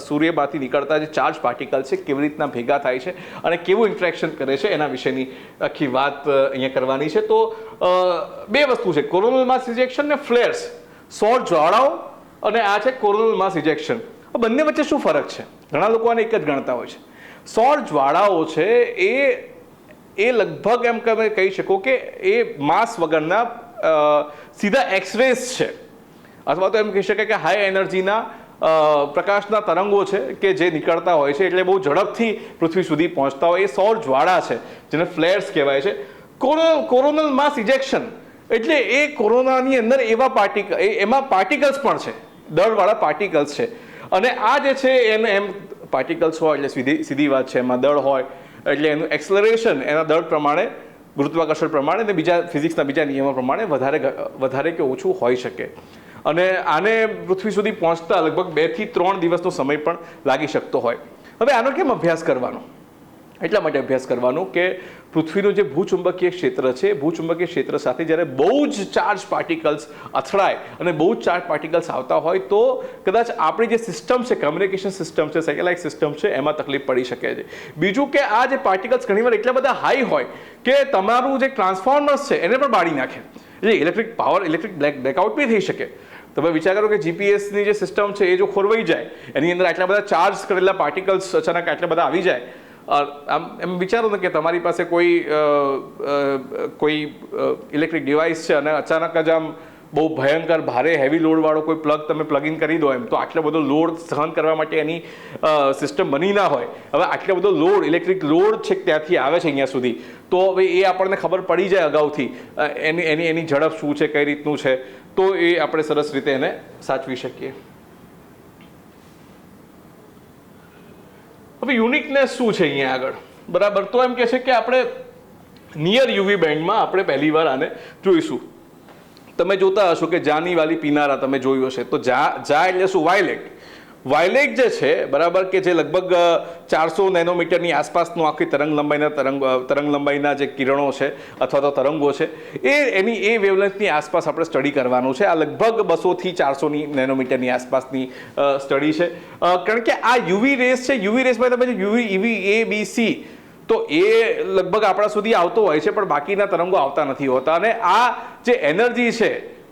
સૂર્યમાંથી નીકળતા જે ચાર્જ પાર્ટિકલ છે કેવી રીતના ભેગા થાય છે અને કેવું ઇન્ટરેક્શન કરે છે એના વિશેની આખી વાત અહીંયા કરવાની છે. તો બે વસ્તુ છે, કોરોનલ માસ ઇજેક્શન ને ફ્લેર્સ, સૌર જ્વાળાઓ, અને આ છે કોરોનલ માસ ઇજેક્શન. બંને વચ્ચે શું ફરક છે? ઘણા લોકો આને એક જ ગણતા હોય છે. સૌર જ્વાળાઓ છે એ લગભગ એમ તમે કહી શકો કે એ માસ વગરના સીધા એક્સરેઝ છે, અથવા તો એમ કહી શકાય કે હાઈ એનર્જીના પ્રકાશના તરંગો છે કે જે નીકળતા હોય છે, એટલે બહુ ઝડપથી પૃથ્વી સુધી પહોંચતા હોય, એ સૌર જ્વાળા છે જેને ફ્લેર્સ કહેવાય છે. કોરોનલ માસ ઇજેક્શન એટલે એ કોરોનાની અંદર એવા એમાં પાર્ટિકલ્સ પણ છે, દળવાળા પાર્ટિકલ્સ છે, અને આ જે છે એને એમ પાર્ટિકલ્સ હોય એટલે સીધી વાત છે, એમાં દળ હોય એટલે એનું એક્સલરેશન એના દળ પ્રમાણે, ગુરુત્વાકર્ષણ પ્રમાણે અને બીજા ફિઝિક્સના બીજા નિયમો પ્રમાણે વધારે કે ઓછું હોઈ શકે. અને આને પૃથ્વી સુધી પહોંચતા લગભગ 2 થી 3 દિવસનો સમય પણ લાગી શકતો હોય. હવે આનો કેમ અભ્યાસ કરવાનો? એટલા માટે અભ્યાસ કરવાનો કે પૃથ્વીનું જે ભૂચુંબકીય ક્ષેત્ર છે, ભૂચુંબકીય ક્ષેત્ર સાથે જ્યારે બહુ જ ચાર્જ પાર્ટિકલ્સ અથડાય અને બહુ જ ચાર્જ પાર્ટિકલ્સ આવતા હોય તો કદાચ આપણી જે સિસ્ટમ છે, કમ્યુનિકેશન સિસ્ટમ છે, સેટેલાઇટ સિસ્ટમ છે, એમાં તકલીફ પડી શકે છે. બીજું કે આ જે પાર્ટિકલ્સ ઘણીવાર એટલા બધા હાઈ હોય કે તમારું જે ટ્રાન્સફોર્મર્સ છે એને પણ બાળી નાખે, એટલે ઇલેક્ટ્રિક બ્લેકઆઉટ બી થઈ શકે. તમે વિચાર કરો કે જીપીએસની જે સિસ્ટમ છે એ જો ખોરવાઈ જાય, એની અંદર આટલા બધા ચાર્જ કરેલા પાર્ટિકલ્સ અચાનક આટલા બધા આવી જાય, આમ એમ વિચારો ને કે તમારી પાસે કોઈ ઇલેક્ટ્રિક ડિવાઇસ છે અને અચાનક જ આમ બહુ ભયંકર ભારે હેવી લોડવાળો કોઈ પ્લગ તમે પ્લગ ઇન કરી દો એમ તો આટલો બધો લોડ સહન કરવા માટે એની સિસ્ટમ બની ના હોય. હવે આટલો બધો લોડ ઇલેક્ટ્રિક લોડ છે ત્યાંથી આવે છે અહીંયા સુધી, તો હવે એ આપણને ખબર પડી જાય અગાઉથી એની ઝડપ શું છે, કઈ રીતનું છે, તો એ આપણે સરસ રીતે એને સાચવી શકીએ. હવે યુનિકનેસ શું છે અહીંયા આગળ, બરાબર? તો એમ કે છે કે આપણે નિયર યુવી બેન્ડમાં આપણે પહેલી વાર આને જોઈશું. તમે જોતા હશો કે જાની વાલી પિનારા તમે જોયું હશે, તો જા એટલે શું? વાયલેટ જે છે, બરાબર, કે જે લગભગ 400 નેનોમીટરની આસપાસનું આખી તરંગ લંબાઈના જે કિરણો છે અથવા તો તરંગો છે એ વેવલેન્થની આસપાસ આપણે સ્ટડી કરવાનું છે. આ લગભગ 200 થી 400 નેનોમીટરની આસપાસની સ્ટડી છે. કારણ કે આ યુવી રેસ છે, યુવી રેસમાં તમે યુવી એ બી સી તો એ લગભગ આપણા સુધી આવતો હોય છે, પણ બાકીના તરંગો આવતા નથી હોતા. અને આ જે એનર્જી છે,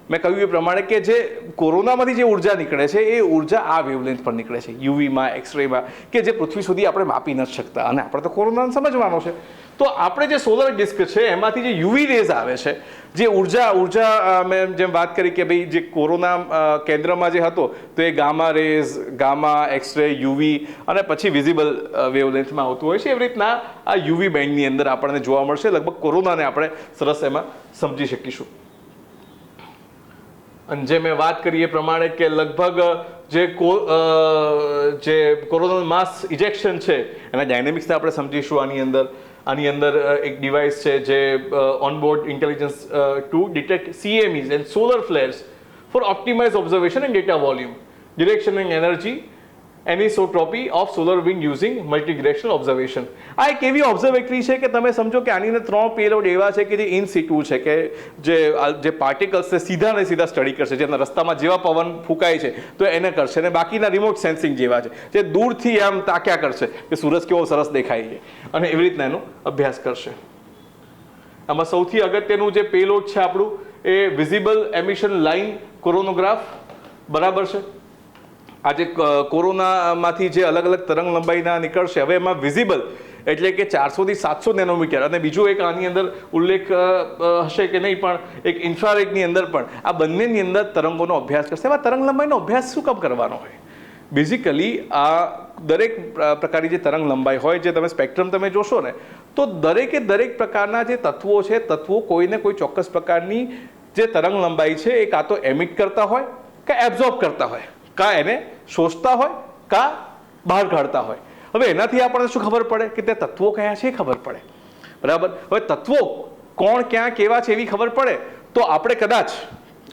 મેં કહ્યું એ પ્રમાણે કે જે કોરોનામાંથી જે ઉર્જા નીકળે છે એ ઉર્જા આ વેવલેન્થ પર નીકળે છે, યુવીમાં, એક્સરેમાં, કે જે પૃથ્વી સુધી આપણે માપી નથી શકતા. અને આપણે તો કોરોનાને સમજવાનો છે, તો આપણે જે સોલર ડિસ્ક છે એમાંથી જે યુવી રેઝ આવે છે, જે ઉર્જા મેં જેમ વાત કરી કે ભાઈ જે કોરોના કેન્દ્રમાં જે હતો તો એ gamma rays, gamma, X-ray, UV અને પછી વિઝિબલ વેવલેન્થમાં આવતું હોય છે. એવી રીતના આ યુવી બેન્ડની અંદર આપણને જોવા મળશે. લગભગ કોરોનાને આપણે સરસ એમાં સમજી શકીશું. અને જે મેં વાત કરી એ પ્રમાણે કે લગભગ જે કોરોના માસ ઇજેક્શન છે એના ડાયનેમિક્સને આપણે સમજીશું આની અંદર એક ડિવાઇસ છે જે onboard intelligence to detect CMEs and solar flares for optimise observation and data volume, direction and energy, anisotropy of solar wind using multi directional observation. આ એક એવી ઓબ્ઝર્વેટરી છે કે તમે સમજો કે આની અંદર 3 પેલોડ એવા છે કે જે ઇન સિટુ છે, કે જે પાર્ટિકલ્સ છે સીધા ને સીધા સ્ટડી કરશે, જેના રસ્તામાં જેવા પવન ફૂંકાય છે તો એને કરશે, અને બાકીના રિમોટ સેન્સિંગ જેવા છે જે દૂરથી આમ તાક્યા કરશે કે સૂરજ કેવો સરસ દેખાય છે, અને એવી રીતના એનો અભ્યાસ કરશે. આમાં સૌથી અગત્યનું જે પેલોડ છે આપણું એ વિઝિબલ એમિશન લાઇન કોરોનોગ્રાફ, બરાબર છે. આ જે કોરોનામાંથી જે અલગ અલગ તરંગ લંબાઈના નીકળશે, હવે એમાં વિઝિબલ એટલે કે 400 થી 700 નેનોમીટર, અને બીજું એક આની અંદર ઉલ્લેખ હશે કે નહીં પણ એક ઇન્ફ્રારેડની અંદર પણ આ બંનેની અંદર તરંગોનો અભ્યાસ કરશે. એમાં તરંગ લંબાઈનો અભ્યાસ શું કામ કરવાનો હોય? બેઝિકલી આ દરેક પ્રકારની જે તરંગ લંબાઈ હોય, જે તમે સ્પેક્ટ્રમ તમે જોશો ને, તો દરેકે દરેક પ્રકારના જે તત્વો છે, તત્વો કોઈને કોઈ ચોક્કસ પ્રકારની જે તરંગ લંબાઈ છે એ કાં તો એમિટ કરતા હોય, કાં એબ્ઝોર્બ કરતા હોય, કાં એને શોષતા હોય, કાં બહાર કાઢતા હોય. હવે એનાથી આપણને શું ખબર પડે કે તે તત્વો કયા છે એ ખબર પડે, બરાબર. હવે તત્વો કોણ ક્યાં કેવા છે એવી ખબર પડે તો આપણે કદાચ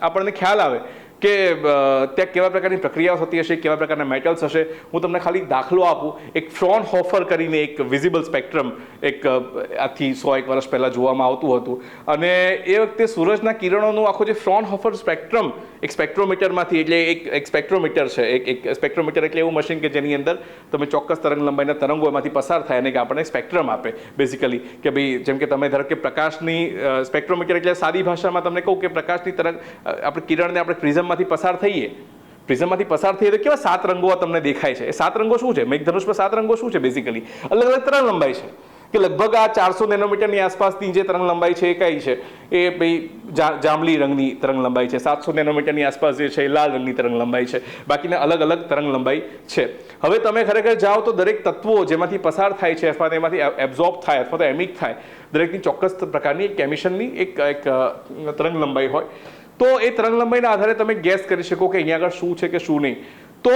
આપણને ખ્યાલ આવે કે ત્યાં કેવા પ્રકારની પ્રક્રિયાઓ થતી હશે, કેવા પ્રકારના મેટલ્સ હશે. હું તમને ખાલી દાખલો આપું. એક ફ્રોનહોફર કરીને એક વિઝિબલ સ્પેક્ટ્રમ એક આજથી 101 વર્ષ પહેલાં જોવામાં આવતું હતું, અને એ વખતે સૂરજના કિરણોનું આખું જે ફ્રોનહોફર સ્પેક્ટ્રમ એક સ્પેક્ટ્રોમીટરમાંથી, એટલે એક સ્પેક્ટ્રોમીટર છે, એક સ્પેક્ટ્રોમીટર એટલે એવું મશીન કે જેની અંદર તમે ચોક્કસ તરંગ લંબાઈના તરંગો એમાંથી પસાર થાય અને કે આપણને સ્પેક્ટ્રમ આપે. બેઝિકલી કે ભાઈ જેમ કે તમે ધારો કે પ્રકાશની સ્પેક્ટ્રોમીટર એટલે સાદી ભાષામાં તમને કહું કે પ્રકાશની તરંગ આપણે કિરણને આપણે પ્રિઝમમાંથી પસાર થઈએ તો કેવા 7 રંગો તમને દેખાય છે. એ 7 રંગો શું છે? મેઘધનુષમાં 7 રંગો શું છે? બેઝિકલી અલગ અલગ તરંગ લંબાઈ છે, કે લગભગ આ 400 નેનોમીટરની આસપાસની જે તરંગ લંબાઈ છે એ કઈ છે? એ ભાઈ જાંબલી રંગની તરંગ લંબાઈ છે. 700 નેનોમીટરની આસપાસ જે છે એ લાલ રંગની તરંગ લંબાઈ છે. બાકીના અલગ અલગ તરંગ લંબાઈ છે. હવે તમે ખરેખર જાઓ તો દરેક તત્વો જેમાંથી પસાર થાય છે અથવા એમાંથી એબ્ઝોર્બ થાય અથવા તો એમિટ થાય, દરેકની ચોક્કસ પ્રકારની એક એમિશનની એક તરંગ લંબાઈ હોય. તો એ તરંગ લંબાઈના આધારે તમે ગેસ કરી શકો કે અહીંયા આગળ શું છે કે શું નહીં. તો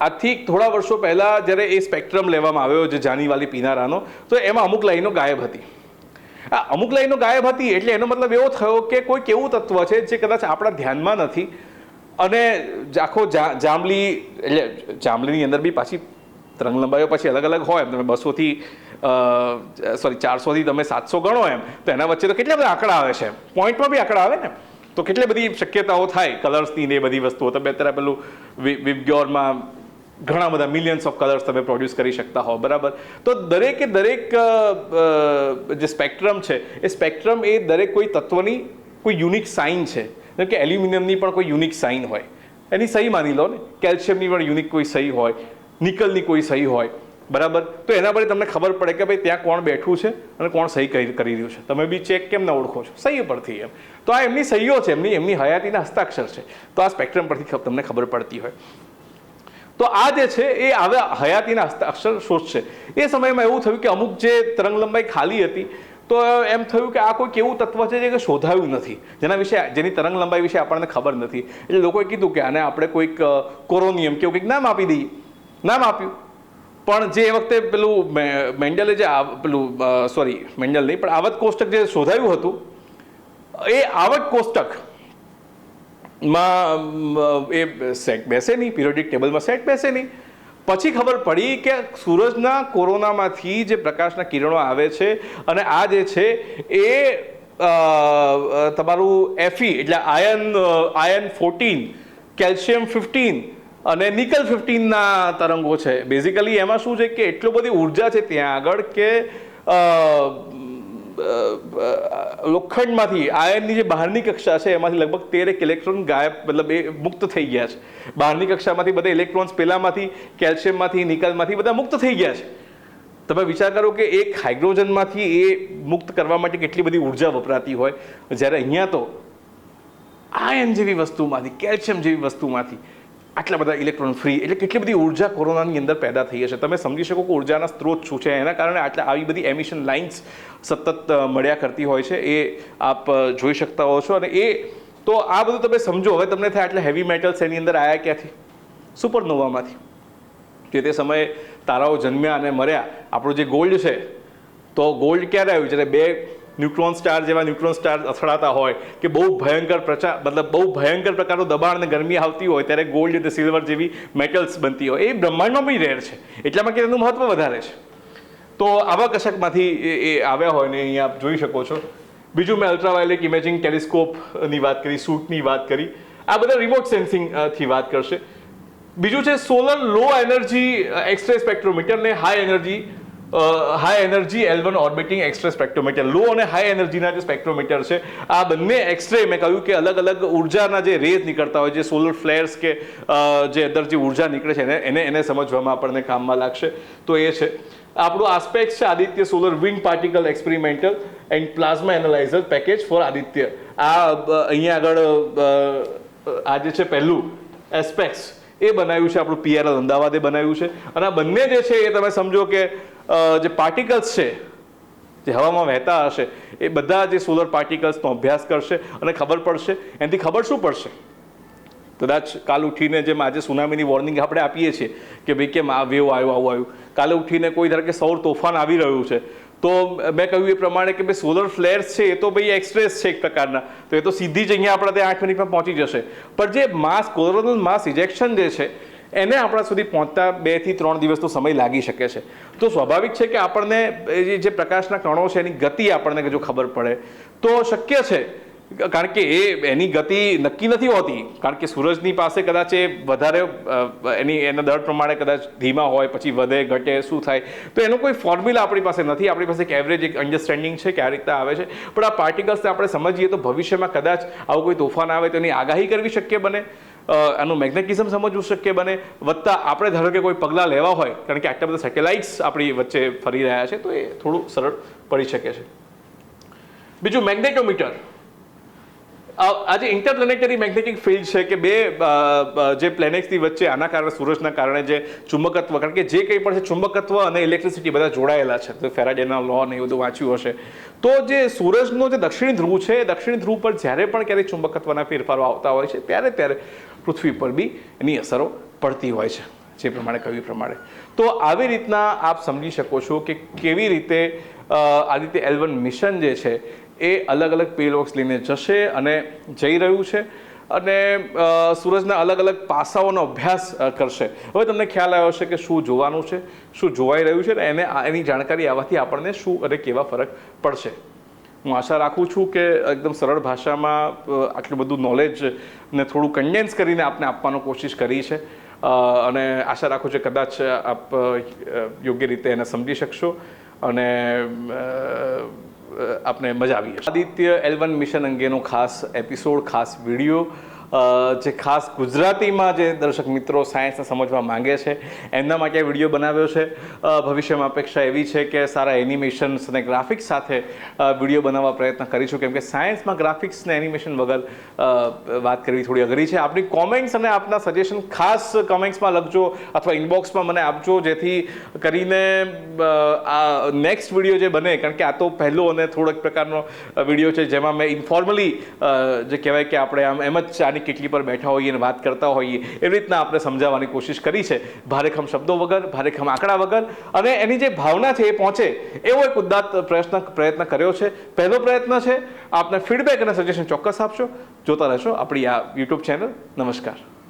આજથી થોડા વર્ષો પહેલાં જ્યારે એ સ્પેક્ટ્રમ લેવામાં આવ્યો જે જાનીવાલી પિનારાનો, તો એમાં અમુક લાઈનો ગાયબ હતી. આ અમુક લાઈનો ગાયબ હતી એટલે એનો મતલબ એવો થયો કે કોઈક એવું તત્વ છે જે કદાચ આપણા ધ્યાનમાં નથી, અને આખો જાંબલી એટલે જાંબલીની અંદર બી પાછી તરંગ લંબાઈઓ પછી અલગ અલગ હોય. તમે 200 થી 400 થી તમે 700 ગણો એમ, તો એના વચ્ચે તો કેટલા બધા આંકડા આવે છે, પોઈન્ટમાં બી આંકડા આવે ને, તો કેટલી બધી શક્યતાઓ થાય કલર્સની ને એ બધી વસ્તુઓ. તમે અત્યારે પેલું વિબગ્યોરમાં ઘણા બધા મિલિયન્સ ઓફ કલર્સ તમે પ્રોડ્યુસ કરી શકતા હો, બરાબર. તો દરેક જે સ્પેક્ટ્રમ છે એ સ્પેક્ટ્રમ એ દરેક કોઈ તત્વની કોઈ યુનિક સાઇન છે. જેમ કે એલ્યુમિનિયમની પણ કોઈ યુનિક સાઇન હોય, એની સહી માની લો ને. કેલ્શિયમની પણ યુનિક કોઈ સહી હોય, નિકલની કોઈ સહી હોય, બરાબર, તો એના પરથી તમને ખબર પડે કે ભાઈ ત્યાં કોણ બેઠું છે અને કોણ સહી કરી રહ્યું છે. તમે બી ચેક કેમ ના ઓળખો છો? સહી પરથી એમ. તો આ એમની સહીઓ છે, એમની હયાતીના હસ્તાક્ષર છે. તો આ સ્પેક્ટ્રમ પરથી તમને ખબર પડતી હોય. તો આ જે છે એ હવે હયાતીના હસ્તાક્ષર શોધશે. એ સમયમાં એવું થયું કે અમુક જે તરંગ લંબાઈ ખાલી હતી, તો એમ થયું કે આ કોઈક એવું તત્વ છે જે શોધાયું નથી, જેની તરંગ લંબાઈ વિશે આપણને ખબર નથી. એટલે લોકોએ કીધું કે આને આપણે કોઈક કોરોનિયમ કે કંઈક નામ આપી દઈએ. નામ આપ્યું, પણ જે વખતે પેલું મેન્ડલે જે મેન્ડલ નહીં પણ આવર્ત કોષ્ટક જે શોધાયું હતું, એ આવર્ત કોષ્ટક માં એ સેટ બેસે નહીં, પિરિયોડિક ટેબલમાં સેટ બેસે નહીં. પછી ખબર પડી કે સૂરજના કોરોનામાંથી જે પ્રકાશના કિરણો આવે છે અને આ જે છે એ તમારું Fe એટલે આયન 14, કેલ્શિયમ 15 અને નિકલ 15ના તરંગો છે. બેઝિકલી એમાં શું છે કે એટલો બધી ઉર્જા છે ત્યાં આગળ કે લોખંડમાંથી આયનની જે બહારની કક્ષા છે એમાંથી લગભગ 13 ઇલેક્ટ્રોન ગાયબ, મતલબ એ મુક્ત થઈ ગયા છે. બહારની કક્ષામાંથી બધા ઇલેક્ટ્રોન્સ પેલામાંથી, કેલ્શિયમમાંથી, નિકલમાંથી બધા મુક્ત થઈ ગયા છે. તમે વિચાર કરો કે એક હાઇડ્રોજનમાંથી એ મુક્ત કરવા માટે કેટલી બધી ઉર્જા વપરાતી હોય, જ્યારે અહીંયા તો આયન જેવી વસ્તુમાંથી, કેલ્શિયમ જેવી વસ્તુમાંથી આટલા બધા ઇલેક્ટ્રોન ફ્રી, એટલે કેટલી બધી ઉર્જા કોરોનાની અંદર પેદા થઈ હશે. તમે સમજી શકો કે ઉર્જાના સ્ત્રોત શું છે. એના કારણે આવી બધી એમિશન લાઇન્સ સતત મળ્યા કરતી હોય છે. એ આપ જોઈ શકતા હો છો. અને તો આ બધું તમે સમજો. હવે તમને થાય આટલા હેવી મેટલ્સ એની અંદર આવ્યા ક્યાંથી? સુપરનોવામાંથી. કે તે સમયે તારાઓ જન્મ્યા અને મર્યા. આપણું જે ગોલ્ડ છે, તો ગોલ્ડ ક્યારે આવ્યું? જ્યારે બે ન્યુટ્રોન સ્ટાર જેવા ન્યુટ્રોન સ્ટાર અથડાતા હોય કે બહુ ભયંકર પ્રકારનું દબાણ અને ગરમી આવતી હોય, ત્યારે ગોલ્ડ અને સિલ્વર જેવી મેટલ્સ બનતી હોય. એ બ્રહ્માંડમાં બી રેર છે, એટલામાં કે એનું મહત્વ વધારે છે. તો આવા કશકમાંથી એ આવ્યા હોય ને અહીંયા આપ જોઈ શકો છો. બીજું મેં અલ્ટ્રાવાયોલેટ ઇમેજિંગ ટેલિસ્કોપની વાત કરી, સૂટની વાત કરી. આ બધા રિમોટ સેન્સિંગથી વાત કરશે. બીજું છે solar low energy X-ray spectrometer ને high energy L1 orbiting X-ray spectrometer. Low અને હાઈ એનર્જીના જે સ્પેક્ટ્રોમીટર છે, આ બંને એક્સરે, મેં કહ્યું કે અલગ અલગ ઉર્જાના જે રેઝ નીકળતા હોય, જે સોલર ફ્લેર્સ કે જે અંદર જે ઉર્જા નીકળે છે એને સમજવામાં આપણને કામમાં લાગશે. તો એ છે આપણું આસ્પેક્ટ છે Aditya solar wind particle experimental and plasma analyser package for Aditya. આ અહીંયા આગળ આ જે છે પહેલું એસ્પેક્ટ્સ એ બનાવ્યું છે આપણું PRL અમદાવાદે બનાવ્યું છે. અને આ બંને જે છે એ તમે સમજો કે જે પાર્ટિકલ્સ છે જે હવામાં વહેતા હશે, એ બધા જે સોલર પાર્ટિકલ્સનો અભ્યાસ કરશે અને ખબર પડશે. એનાથી ખબર શું પડશે? કદાચ કાલ ઉઠીને જેમ આજે સુનામીની વોર્નિંગ આપણે આપીએ છીએ કે ભાઈ કેમ આ વેવ આવ્યો, આવું આવ્યું, કાલે ઉઠીને કોઈ ધારો કે સૌર તોફાન આવી રહ્યું છે, તો મેં કહ્યું એ પ્રમાણે કે ભાઈ સોલર ફ્લેર્સ છે એ તો ભાઈ એક્સપ્રેસ છે એક પ્રકારના, તો એ તો સીધી જ અહીંયા આપણા ત્યાં 8 મિનિટમાં પહોંચી જશે. પણ જે કોરોનલ માસ ઇજેક્શન જે છે એને આપણા સુધી પહોંચતા 2 થી 3 દિવસનો સમય લાગી શકે છે. તો સ્વાભાવિક છે કે આપણને જે પ્રકાશના કણો છે એની ગતિ આપણને જો ખબર પડે તો શક્ય છે, કારણ કે એની ગતિ નક્કી નથી હોતી. કારણ કે સૂરજની પાસે કદાચ એ વધારે એના દર પ્રમાણે કદાચ ધીમા હોય, પછી વધે ઘટે શું થાય, તો એનો કોઈ ફોર્મ્યુલા આપણી પાસે નથી. આપણી પાસે એક એવરેજ એક અન્ડરસ્ટેન્ડિંગ છે કે આ રીતે આવે છે. પણ આ પાર્ટિકલ્સને આપણે સમજીએ તો ભવિષ્યમાં કદાચ આવું કોઈ તોફાન આવે તો એની આગાહી કરવી શક્ય બને, આનું મેગ્નેટિઝમ સમજવું શક્ય બને. વત્તા આપણે ધારો કે કોઈ પગલાં લેવા હોય, કારણ કે આટલા બધા સેટેલાઇટ્સ આપણી વચ્ચે ફરી રહ્યા છે, તો એ થોડું સરળ પડી શકે છે. બીજું મેગ્નેટોમીટર. આજે ઇન્ટરપ્લેનેટરી મેગ્નેટિક ફિલ્ડ છે કે બે જે પ્લેનેટ્સની વચ્ચે આના કારણે સૂરજના કારણે જે ચુંબકત્વ, કારણ કે જે કંઈ પણ છે ચુંબકત્વ અને ઇલેક્ટ્રિસિટી બધા જોડાયેલા છે. તો ફેરાડેના લો ને એ બધું વાંચ્યું હશે. તો જે સૂરજનો જે દક્ષિણી ધ્રુવ છે, દક્ષિણી ધ્રુવ પર જ્યારે પણ ક્યારેક ચુંબકત્વના ફેરફારો આવતા હોય છે, ત્યારે પૃથ્વી પર બી એની અસરો પડતી હોય છે, જે પ્રમાણે કહ્યું પ્રમાણે. તો આવી રીતના આપ સમજી શકો છો કે કેવી રીતે આદિત્ય L1 મિશન જે છે એ અલગ અલગ પેલોડ્સ લઈને જશે અને જઈ રહ્યું છે અને સૂરજના અલગ અલગ પાસાઓનો અભ્યાસ કરશે. હવે તમને ખ્યાલ આવ્યો હશે કે શું જોવાનું છે, શું જોવાઈ રહ્યું છે, અને એની જાણકારી આવવાથી આપણને શું અને કેવા ફરક પડશે. હું આશા રાખું છું કે એકદમ સરળ ભાષામાં આટલું બધું નોલેજને થોડું કન્ડેન્સ કરીને આપને આપવાનો કોશિશ કરી છે, અને આશા રાખું છું કદાચ આપ યોગ્ય રીતે એને સમજી શકશો અને આપને મજા આવી હશે. આદિત્ય L1 મિશન અંગેનો ખાસ એપિસોડ, ખાસ વિડીયો જે ખાસ ગુજરાતીમાં જે દર્શક મિત્રો સાયન્સને સમજવા માંગે છે એમના માટે આ વિડીયો બનાવ્યો છે. ભવિષ્યમાં અપેક્ષા એવી છે કે સારા એનિમેશન્સ અને ગ્રાફિક્સ સાથે વિડીયો બનાવવા પ્રયત્ન કરીશું, કેમ કે સાયન્સમાં ગ્રાફિક્સ અને એનિમેશન વગર વાત કરવી થોડી અઘરી છે. આપણી કોમેન્ટ્સ અને આપના સજેશન ખાસ કમેન્ટ્સમાં લખજો અથવા ઇનબોક્સમાં મને આપજો, જેથી કરીને આ નેક્સ્ટ વિડીયો જે બને, કારણ કે આ તો પહેલો અને થોડોક પ્રકારનો વિડીયો છે જેમાં મેં ઇન્ફોર્મલી જે કહેવાય કે આપણે આમ એમ જ ચાની કેટલી પર બેઠા હોઈએ અને વાત કરતા હોઈએ એવી રીતના આપણે સમજાવવાની કોશિશ કરી છે, ભારેખમ શબ્દો વગર, ભારેખમ આંકડા વગર, અને એની જે ભાવના છે એ પહોંચે એવો એક ઉદાત્ત પ્રયત્ન કર્યો છે. પહેલો પ્રયત્ન છે. આપને ફીડબેક અને સજેશન ચોક્કસ આપશો. જોતા રહેશો આપણી આ યુટ્યુબ ચેનલ. નમસ્કાર.